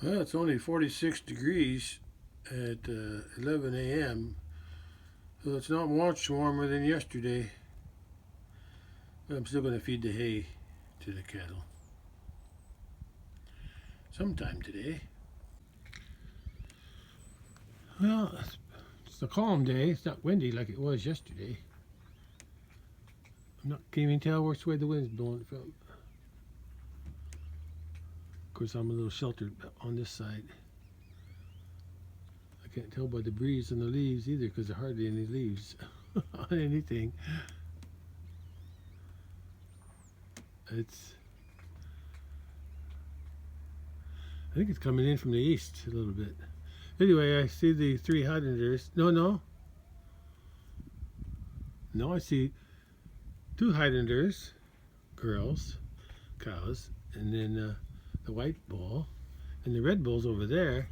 Well, it's only 46 degrees at 11 a.m., so it's not much warmer than yesterday. But I'm still going to feed the hay to the cattle sometime today. Well, it's a calm day. It's not windy like it was yesterday. Can't even tell which way the wind's blowing from. Of course, I'm a little sheltered on this side. I can't tell by the breeze and the leaves either because there are hardly any leaves on anything. I think it's coming in from the east a little bit. Anyway, I see the 3 Highlanders. No, I see 2 Highlanders, girls, cows, and then the white bull, and the red bull's over there.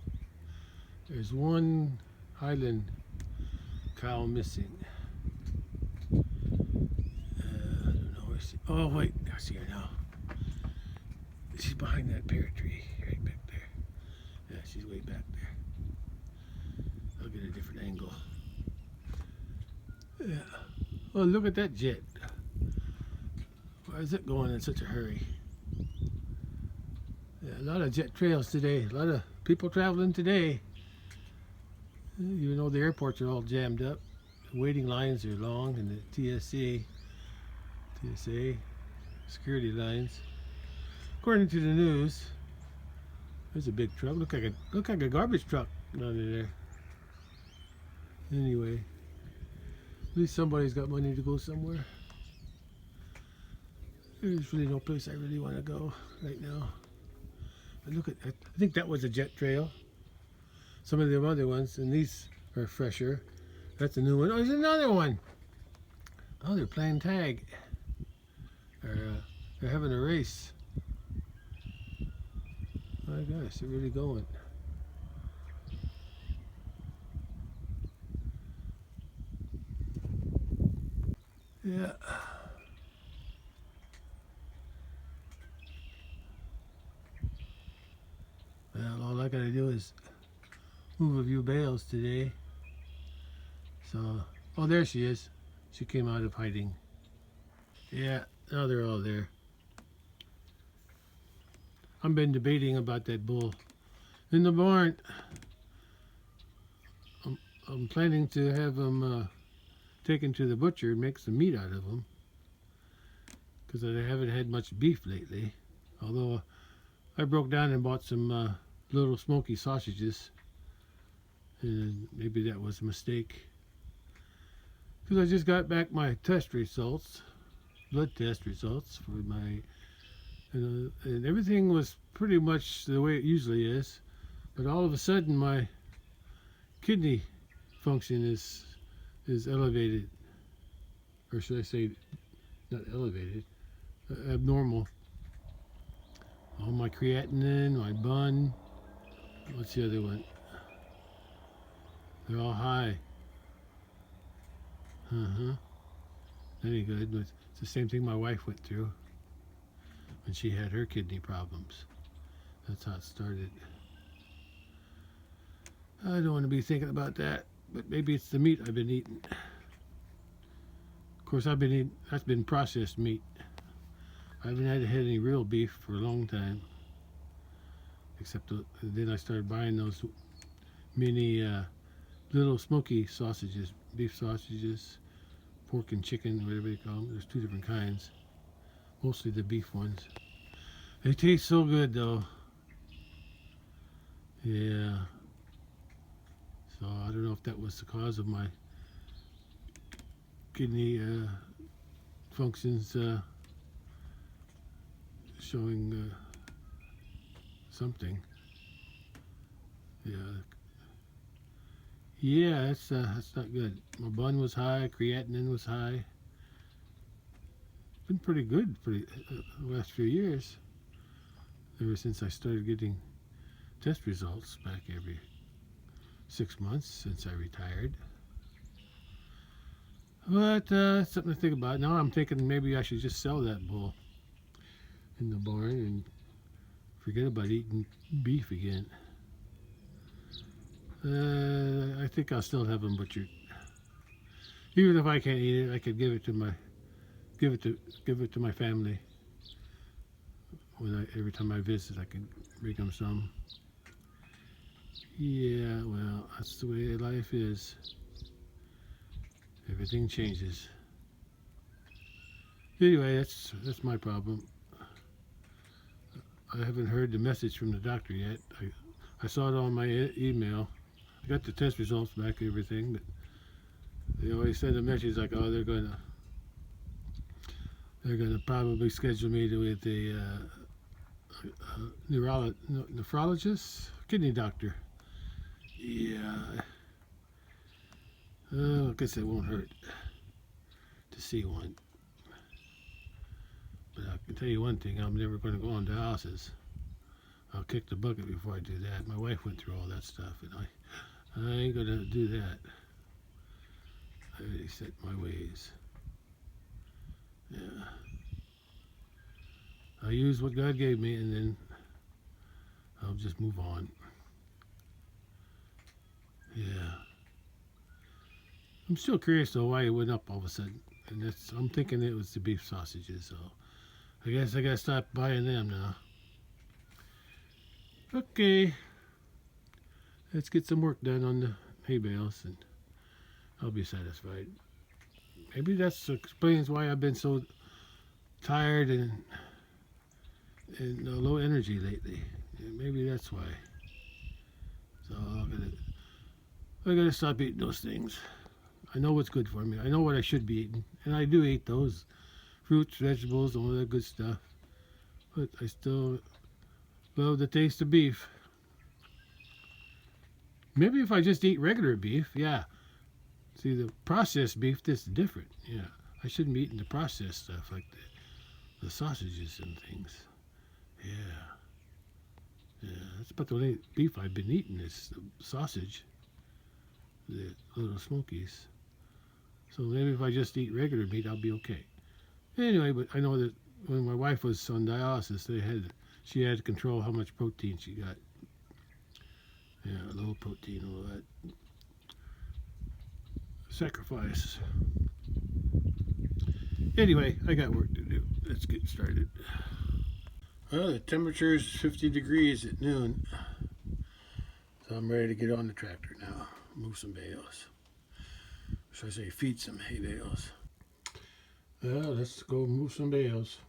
There's one Highland cow missing. I don't know where she. Oh wait, I see her now. She's behind that pear tree, right back there. Yeah, she's way back there. I'll get a different angle. Yeah. Oh, look at that jet. Why is it going in such a hurry? Yeah, a lot of jet trails today. A lot of people traveling today. Even though the airports are all jammed up, the waiting lines are long, and the TSA security lines. According to the news, there's a big truck. Look like a garbage truck under there. Anyway, at least somebody's got money to go somewhere. There's really no place I really want to go right now. But I think that was a jet trail. Some of the other ones, and these are fresher. That's a new one. Oh, there's another one. Oh, they're playing tag. They're having a race. My gosh, they're really going. Yeah. Well, all I gotta do is move a few bales today. So, oh, there she is. She came out of hiding. Yeah, now they're all there. I've been debating about that bull in the barn. I'm planning to have him taken to the butcher and make some meat out of him because I haven't had much beef lately. Although I broke down and bought some little smoky sausages, and maybe that was a mistake because I just got back my test results, blood test results for my, and everything was pretty much the way it usually is, but all of a sudden my kidney function is elevated, or should I say, not elevated, abnormal. All my creatinine, my bun, what's the other one? They're all high. Very good. But it's the same thing my wife went through when she had her kidney problems. That's how it started. I don't want to be thinking about that, but maybe it's the meat I've been eating. Of course, I've been eating, that's been processed meat. I haven't had any real beef for a long time. Except then I started buying those mini little smoky sausages, beef sausages, pork and chicken, whatever you call them. There's 2 different kinds. Mostly the beef ones. They taste so good though. Yeah. So I don't know if that was the cause of my kidney functions showing something. Yeah, that's not good. My bun was high, creatinine was high. Been pretty good for the last few years. Ever since I started getting test results back every 6 months since I retired. But something to think about. Now I'm thinking maybe I should just sell that bull in the barn and forget about eating beef again. I think I'll still have them butchered. Even if I can't eat it, I could give it to my family. Every time I visit, I could bring them some. Yeah, well, that's the way life is. Everything changes. Anyway, that's my problem. I haven't heard the message from the doctor yet. I saw it on my email. I got the test results back and everything, but they always send a message like, oh, they're gonna probably schedule me with a nephrologist, kidney doctor. Yeah. I guess it won't hurt to see one. But I can tell you one thing, I'm never going to go on dialysis. I'll kick the bucket before I do that. My wife went through all that stuff, and I ain't going to do that. I already set my ways. Yeah. I'll use what God gave me, and then I'll just move on. Yeah. I'm still curious though why it went up all of a sudden, and I'm thinking it was the beef sausages. So I guess I gotta stop buying them now. Okay, let's get some work done on the hay bales, and I'll be satisfied. Maybe that explains why I've been so tired and low energy lately. Yeah, maybe that's why. So I gotta stop eating those things. I know what's good for me. I know what I should be eating, and I do eat those fruits, vegetables, all that good stuff. But I still love the taste of beef. Maybe if I just eat regular beef, yeah. See, the processed beef, this is different. Yeah, I shouldn't be eating the processed stuff like the sausages and things. Yeah, that's about the only beef I've been eating is the sausage, the little smokies. So maybe if I just eat regular meat, I'll be okay. Anyway, but I know that when my wife was on dialysis, she had to control how much protein she got. Yeah, low protein, all that. Sacrifice. Anyway, I got work to do. Let's get started. Well, the temperature is 50 degrees at noon. So I'm ready to get on the tractor now. Move some bales. Should I say feed some hay bales? Well, let's go move some bales.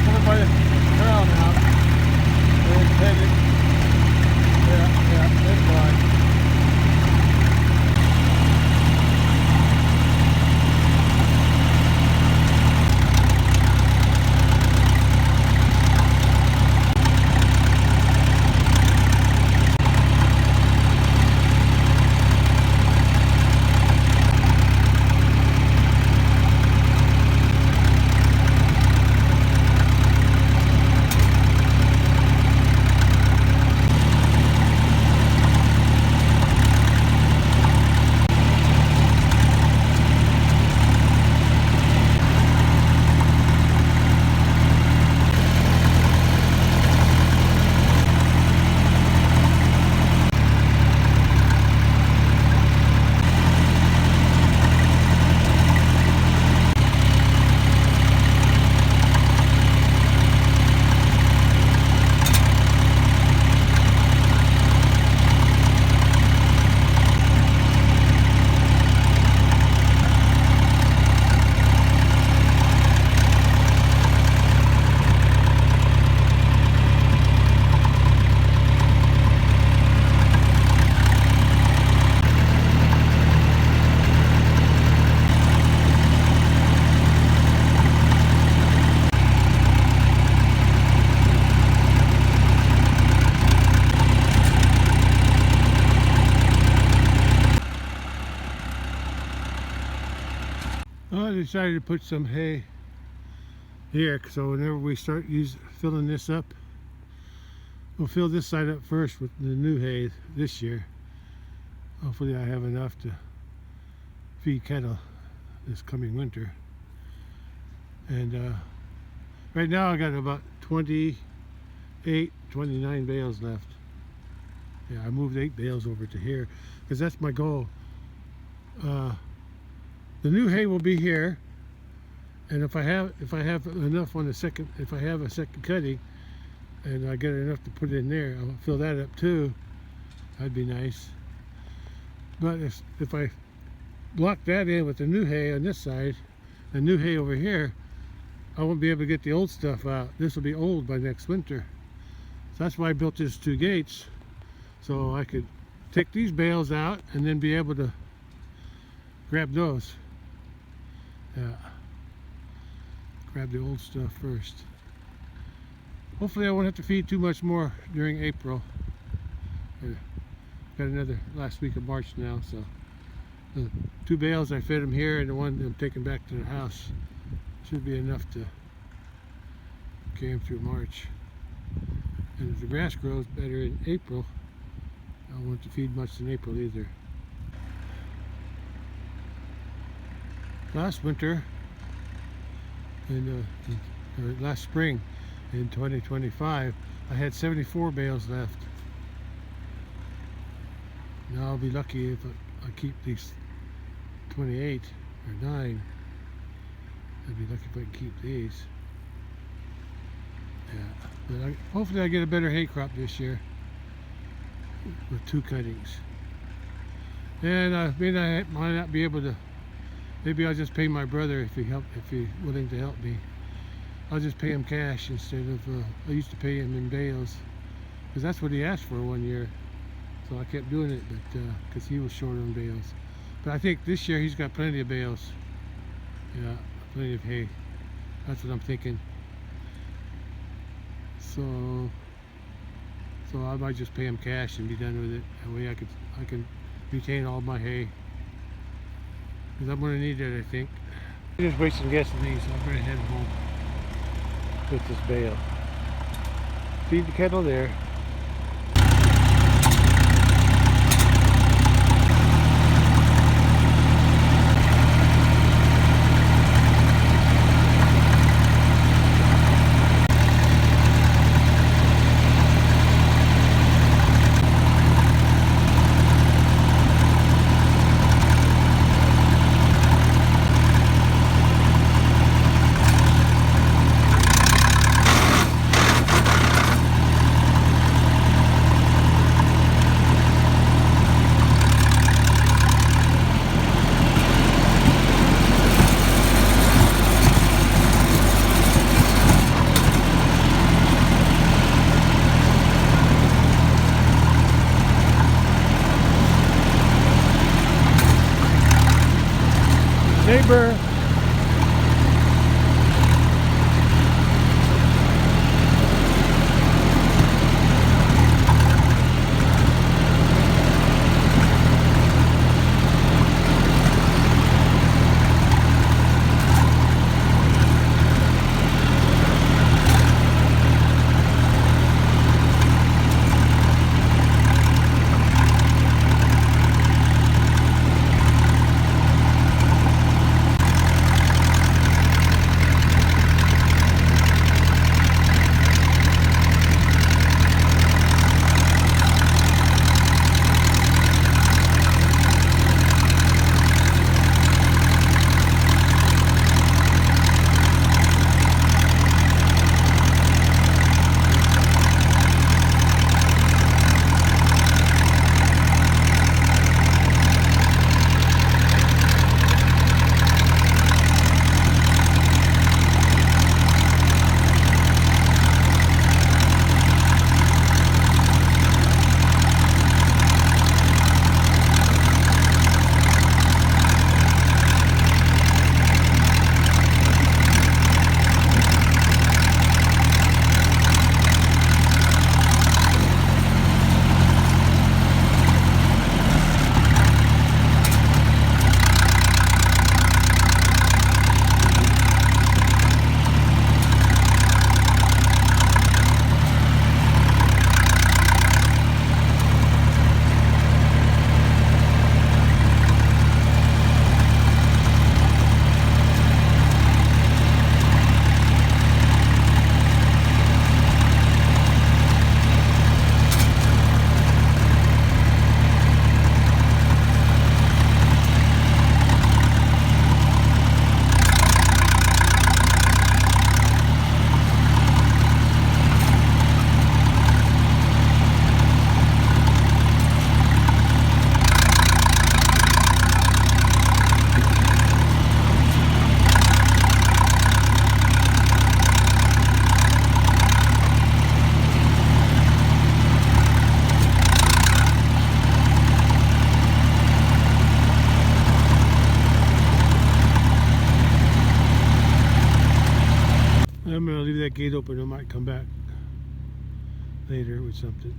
over by the corral now. We're headed. Yeah, that's fine. I decided to put some hay here, so whenever we start filling this up, we'll fill this side up first with the new hay this year. Hopefully I have enough to feed cattle this coming winter. And right now I got about 29 bales left. Yeah, I moved 8 bales over to here because that's my goal. The new hay will be here, and if I have enough on the second, if I have a second cutting, and I get enough to put in there, I'll fill that up too. That'd be nice. But if I block that in with the new hay on this side, the new hay over here, I won't be able to get the old stuff out. This will be old by next winter. So that's why I built these 2 gates, so I could take these bales out and then be able to grab those. Yeah, grab the old stuff first. Hopefully I won't have to feed too much more during April. Got another last week of March now, so the 2 bales I fed them here and the one I'm taking back to the house should be enough to carry them through March. And if the grass grows better in April, I won't have to feed much in April either. Last winter, or last spring in 2025, I had 74 bales left. Now I'll be lucky if I keep these 28 or 9. I'd be lucky if I can keep these. Yeah, but hopefully I get a better hay crop this year with 2 cuttings. And I might not be able to. Maybe I'll just pay my brother if he's willing to help me. I'll just pay him cash instead of I used to pay him in bales, because that's what he asked for one year. So I kept doing it, but because he was short on bales. But I think this year he's got plenty of bales. Yeah, plenty of hay. That's what I'm thinking. So I might just pay him cash and be done with it. That way I can retain all my hay. Because I'm going to need it, I think. I'm just wasting gas on these, so I'm going to head home with this bale. Feed the kettle there. Burr. I'm going to leave that gate open. I might come back later with something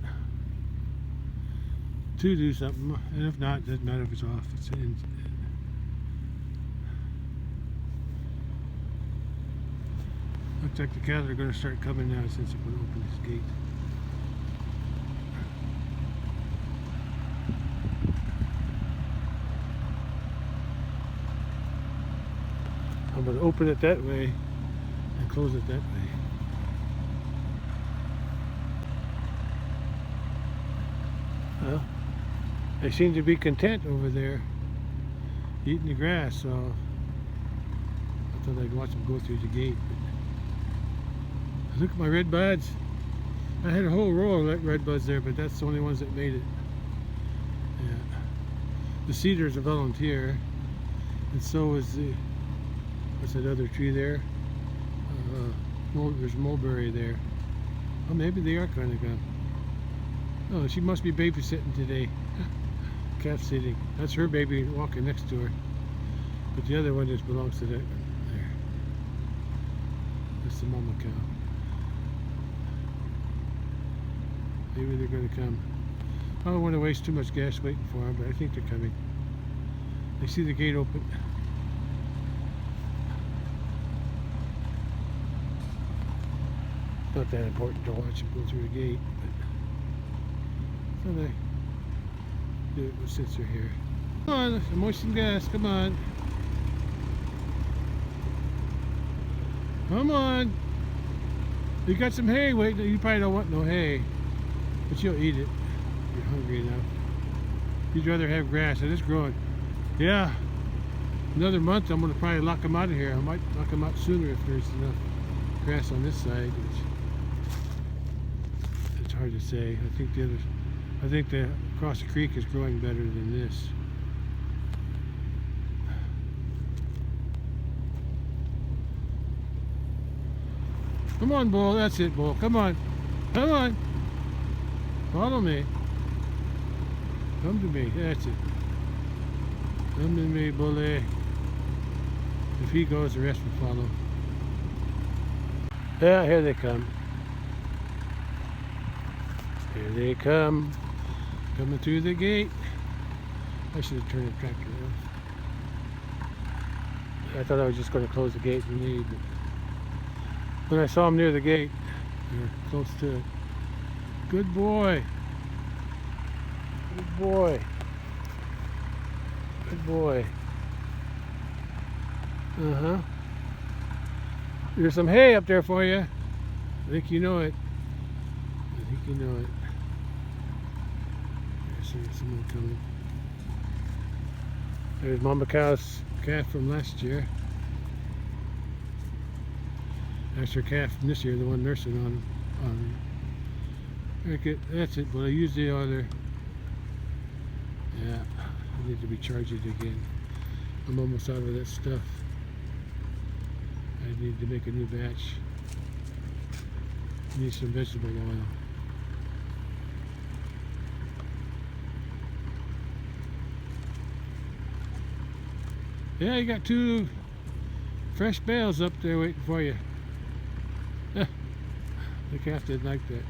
to do something, and if not, it doesn't matter if it's off. It's in. Looks like the cattle are going to start coming now since I'm going to open this gate. I'm going to open it that way and close it that way. Well, they seem to be content over there eating the grass, so I thought I'd watch them go through the gate. But look at my red buds. I had a whole row of red buds there, but that's the only ones that made it. Yeah. The cedar's a volunteer, and so is the, what's that other tree there? There's mulberry there. Oh, maybe they are going to come. Oh, she must be babysitting today. Cat sitting. That's her baby walking next to her. But the other one just belongs to that one there. That's the mama cow. Maybe they're going to come. I don't want to waste too much gas waiting for them, but I think they're coming. They see the gate open. Not that important to watch them go through the gate, but so they do it since they're here. Come on, moisten gas, come on. Come on. You got some hay waiting. You probably don't want no hay, but you'll eat it. You're hungry enough. You'd rather have grass, and it's growing. Yeah, another month I'm going to probably lock them out of here. I might lock them out sooner if there's enough grass on this side. It's hard to say. I think the across the creek is growing better than this. Come on, Bull. That's it, Bull. Come on. Come on. Follow me. Come to me. That's it. Come to me, Bully. If he goes, the rest will follow. Yeah, here they come. Here they come. Coming through the gate. I should have turned the tractor off. I thought I was just going to close the gate and leave. But when I saw them near the gate, they were close to it. Good boy. Good boy. Good boy. Uh-huh. There's some hay up there for you. I think you know it. I think you know it. There's someone coming. There's Mama Cow's calf from last year. That's her calf from this year, the one nursing on her. Okay, that's it, but I used the other. Yeah, I need to recharge it again. I'm almost out of that stuff. I need to make a new batch. Need some vegetable oil. Yeah, you got 2 fresh bales up there waiting for you. The calf didn't like that.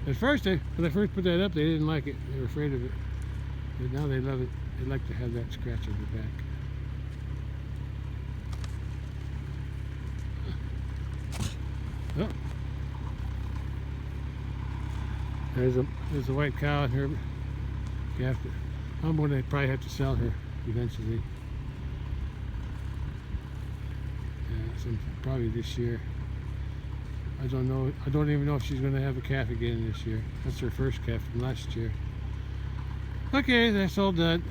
At first, when I first put that up, they didn't like it. They were afraid of it. But now they love it. They like to have that scratch on the back. Oh. There's a white cow in her calf. I'm going to probably have to sell her eventually. Yeah, probably this year. I don't know. I don't even know if she's going to have a calf again this year. That's her first calf from last year. Okay, that's all done.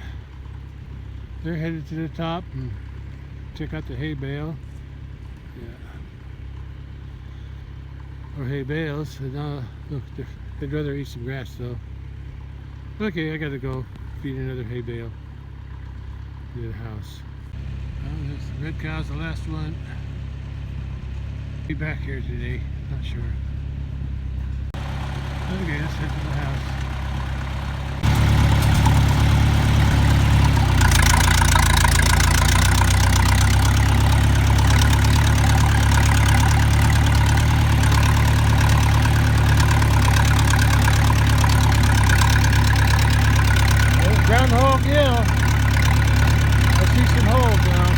They're headed to the top and check out the hay bale. Yeah. Or hay bales. And, look, they'd rather eat some grass though. Okay, I gotta go feed another hay bale near the house. Well, this red cow's the last one. Be back here today, not sure. Okay, let's head to the house. There's Groundhog Hill. I see some holes now.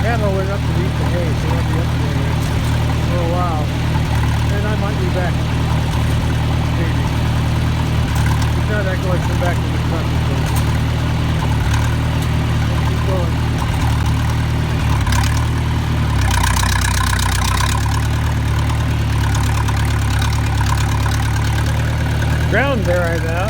cattle went up to eat the hay, so they'll be up there for a while. Then I might be back. Maybe. If not, I go and come back to the front and go. Keep going. Ground bear right now.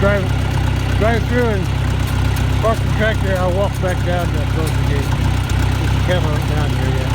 drive through and park the tractor. I'll walk back down to close the gate. There's a camera down here yet.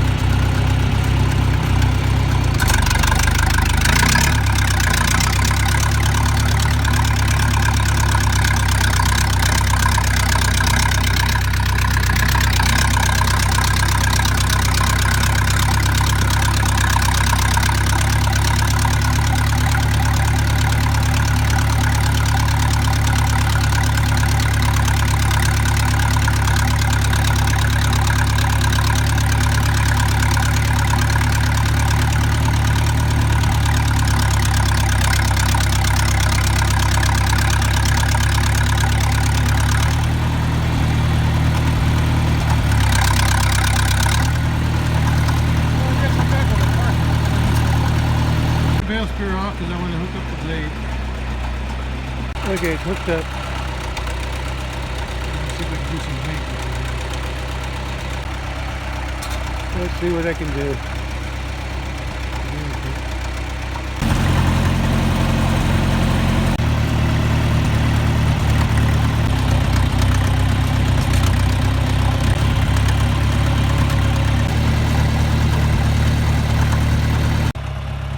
Bale screw off because I want to hook up the blade. Okay, it's hooked up. Let's see if we can do some maintenance. Let's see what I can do.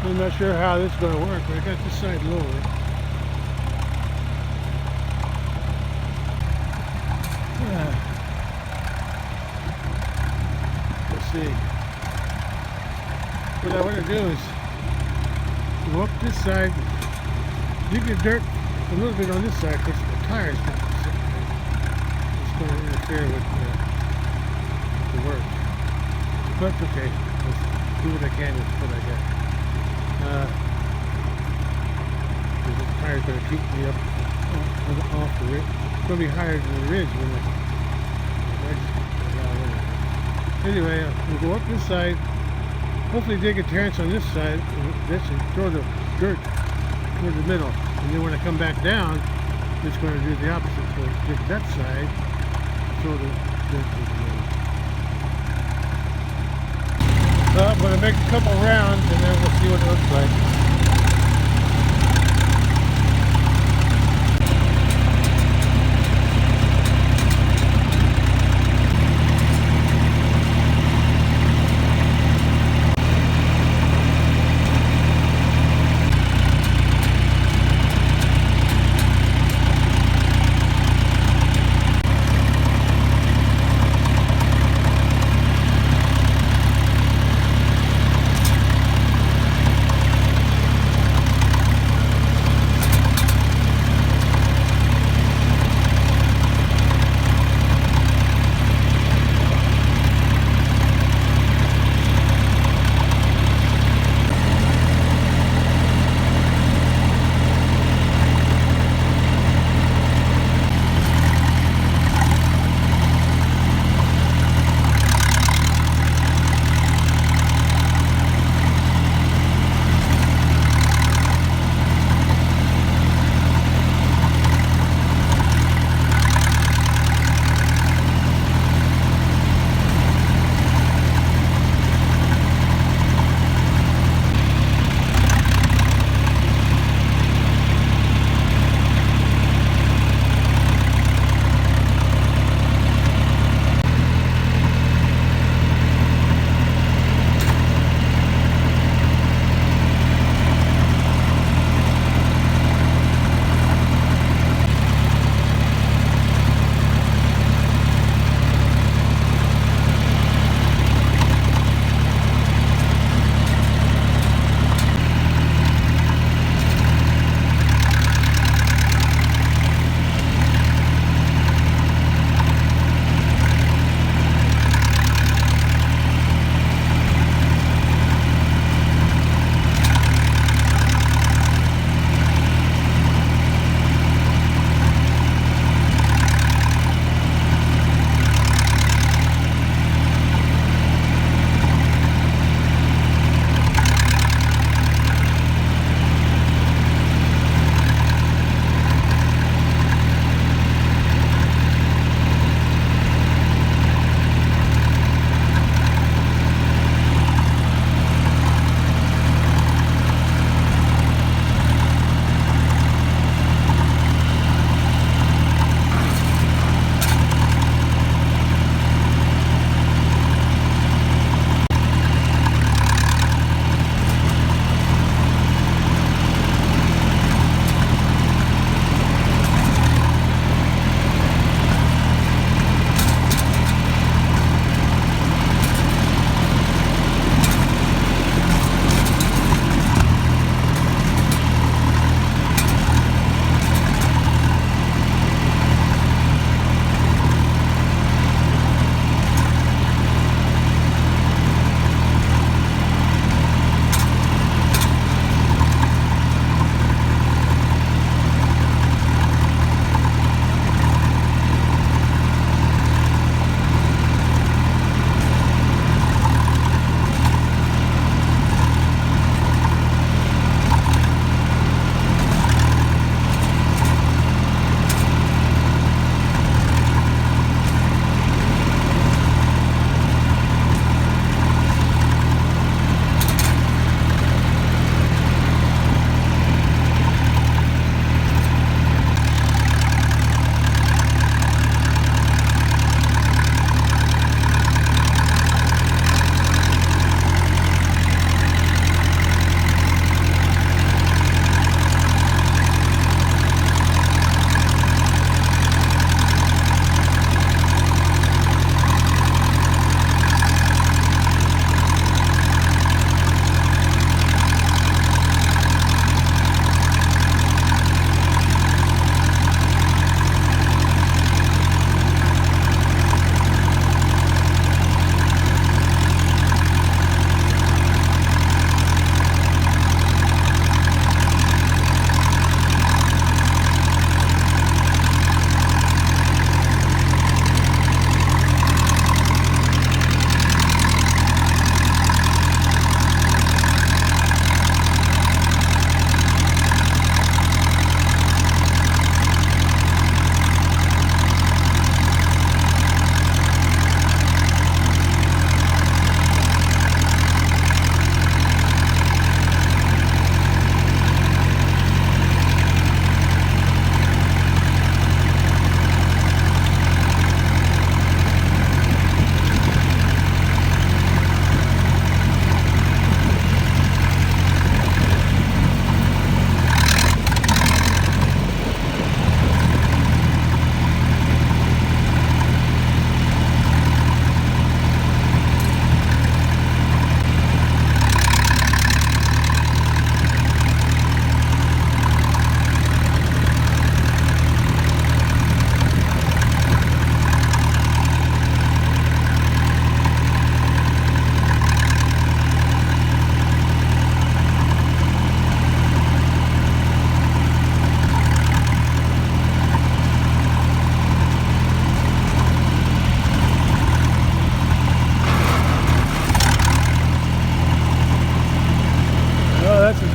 I'm not sure how this is going to work, but I got this side lower. Let's see. What I want to do is go up this side, dig the dirt a little bit on this side because the tires it's going to interfere with the work. But it's okay. Let's do what I can with what I got. The tire's going to keep me up off the ridge. It's going to be higher than the ridge when anyway, we'll go up this side, hopefully dig a trench on this side, this and throw the dirt toward the middle. And then when I come back down, it's going to do the opposite. So dig that side, throw the dirt toward the middle. I'm going to make a couple rounds and then we'll see what it looks like.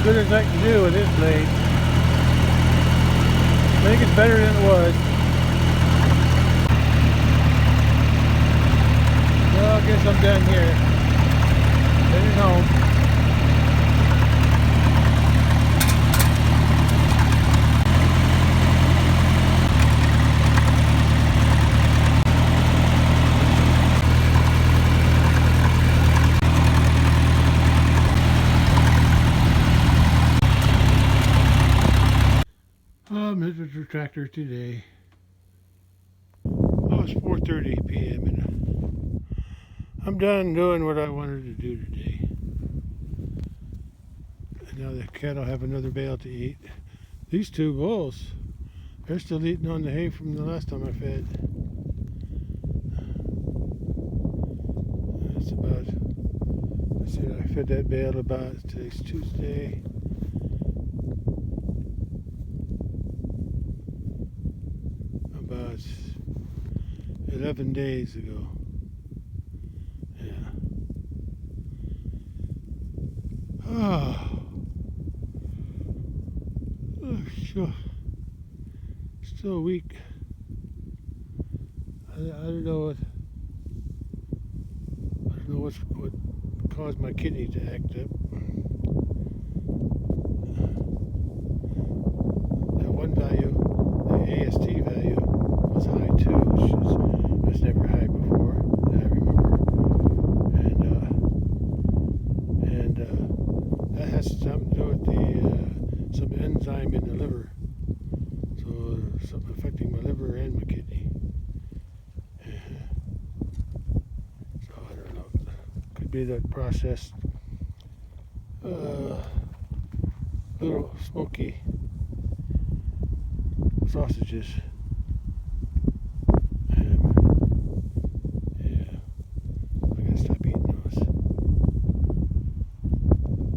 good as I can do with this blade. I think it's better than it was. Well, I guess I'm done here. Heading home. Mr. Tractor today. Oh, it's 4:30 p.m. and I'm done doing what I wanted to do today. And now the cattle have another bale to eat. These two bulls, they're still eating on the hay from the last time I fed. That's about, let's see, I fed that bale about, today's Tuesday. About 11 days ago. Yeah. Sure. Still weak. I don't know what caused my kidney to act up. That one value, the AST value, was high too, which was never high before that I remember. And that has something to do with the some enzyme in the liver. So something affecting my liver and my kidney. So I don't know. Could be that processed little smoky sausages. Yeah, I gotta stop eating those.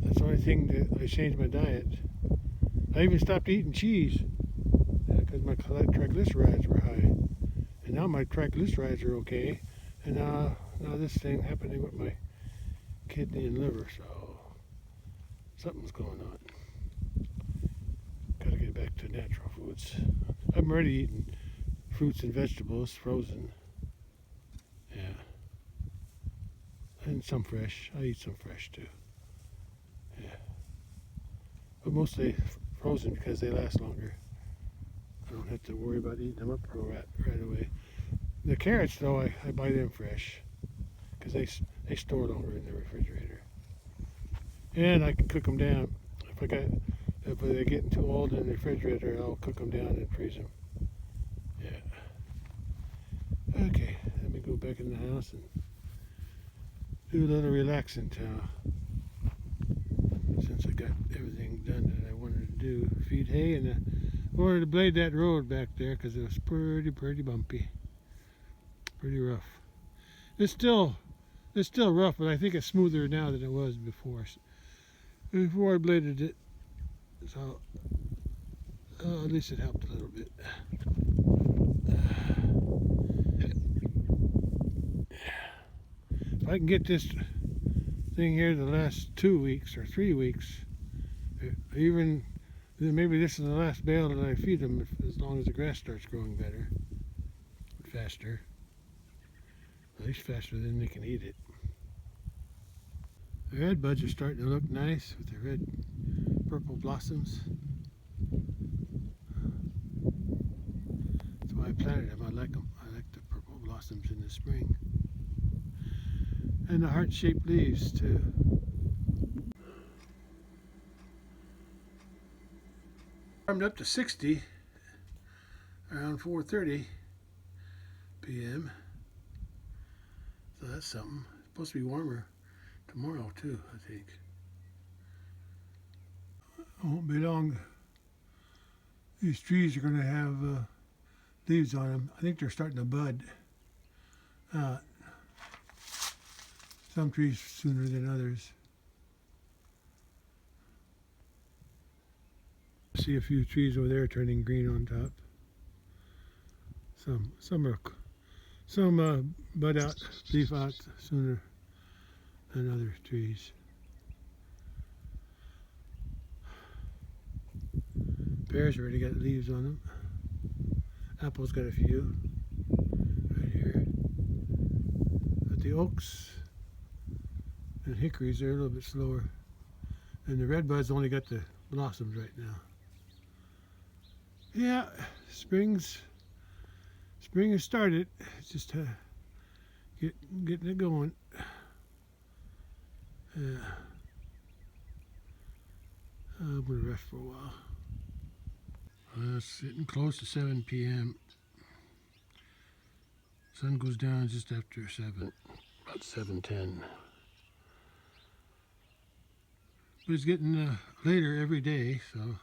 That's the only thing that I changed my diet. I even stopped eating cheese because my triglycerides were high, and now my triglycerides are okay, and now this thing happening with my kidney and liver, so something's going on. Gotta get back to natural foods. I'm already eating fruits and vegetables frozen. Yeah, and some fresh. I eat some fresh too. Yeah, but mostly frozen because they last longer. I don't have to worry about eating them up right away. The carrots, though, I buy them fresh because they store longer in the refrigerator, and I can cook them down. If they're getting too old in the refrigerator, I'll cook them down and freeze them. Yeah. Okay, let me go back in the house and do a little relaxing now. Since I got everything done that I wanted to do, feed hay, and I wanted to blade that road back there because it was pretty bumpy, pretty rough. It's still rough, but I think it's smoother now than it was before I bladed it. So at least it helped a little bit. If I can get this thing here the last 2 weeks or 3 weeks, even maybe this is the last bale that I feed them, as long as the grass starts growing better, faster, at least faster than they can eat it. The red buds are starting to look nice with the red purple blossoms. That's why I planted them. I like them. I like the purple blossoms in the spring. And the heart-shaped leaves too. Warmed up to 60 around 4:30 p.m. So that's something. It's supposed to be warmer tomorrow too, I think. It won't be long. These trees are going to have leaves on them. I think they're starting to bud. Some trees sooner than others. I see a few trees over there turning green on top. Some bud out, leaf out sooner than other trees. Pears already got leaves on them. Apples got a few right here. But the oaks and hickories are a little bit slower. And the redbuds only got the blossoms right now. Yeah, spring has started. It's just getting it going. Yeah. I'm going to rest for a while. It's getting close to 7 p.m. Sun goes down just after 7, about 7:10. But it's getting later every day, so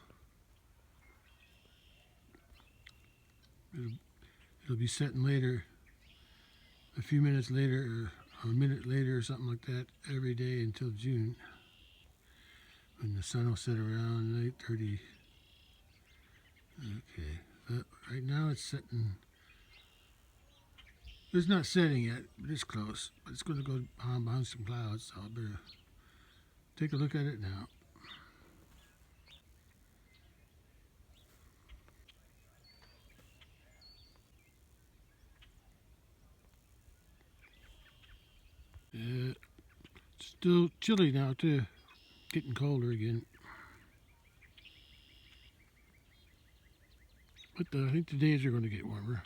it'll be setting later, a few minutes later, or a minute later, or something like that, every day until June, when the sun will set around 8:30. Okay, right now it's setting. It's not setting yet, but it's close. But it's going to go behind some clouds, so I better take a look at it now. It's still chilly now too, getting colder again. But I think the days are going to get warmer.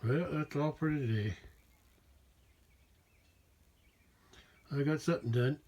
Well, that's all for today. I got something done.